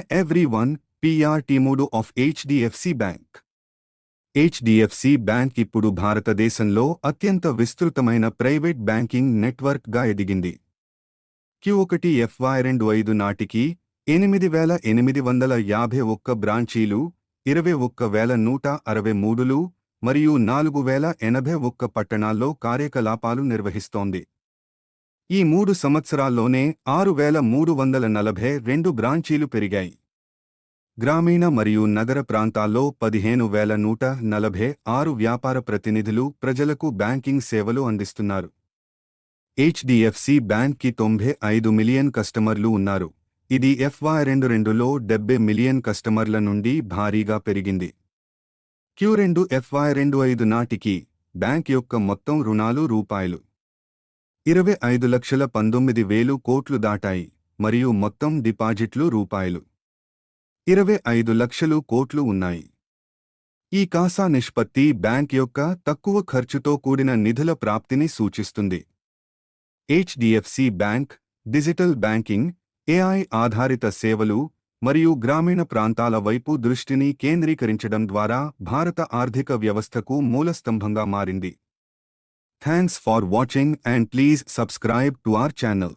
everyone, PR Timudu of HDFC Bank. HDFC bank ఇప్పుడు భారతదేశంలో అత్యంత విస్తృతమైన ప్రైవేట్ బ్యాంకింగ్ నెట్వర్క్గా ఎదిగింది. Q1 FY25 నాటికి 8,851 బ్రాంచీలు, 21,163లు మరియు 4,081 పట్టణాల్లో కార్యకలాపాలు నిర్వహిస్తోంది. ఈ 3 సంవత్సరాల్లోనే 6,342 బ్రాంచీలు పెరిగాయి. గ్రామీణ మరియు నగర ప్రాంతాల్లో 15,146 వ్యాపార ప్రతినిధులు ప్రజలకు బ్యాంకింగ్ సేవలు అందిస్తున్నారు. HDFC బ్యాంక్కి 95 మిలియన్ కస్టమర్లు ఉన్నారు. ఇది FY22లో 70 మిలియన్ కస్టమర్ల నుండి భారీగా పెరిగింది. Q2 FY25 నాటికి బ్యాంక్ యొక్క మొత్తం రుణాలు రూపాయలు 25,19,000 కోట్లు దాటాయి మరియు మొత్తం డిపాజిట్లు రూపాయలు 25 లక్షల కోట్లు ఉన్నాయి. ఈ కాసా నిష్పత్తి బ్యాంక్ యొక్క తక్కువ ఖర్చుతో కూడిన నిధుల ప్రాప్తిని సూచిస్తుంది. HDFC bank digital banking, AI ఆధారిత సేవలు మరియు గ్రామీణ ప్రాంతాల వైపు దృష్టిని కేంద్రీకరించడం ద్వారా భారత ఆర్థిక వ్యవస్థకు మూలస్తంభంగా మారింది. Thanks for watching and please subscribe to our channel.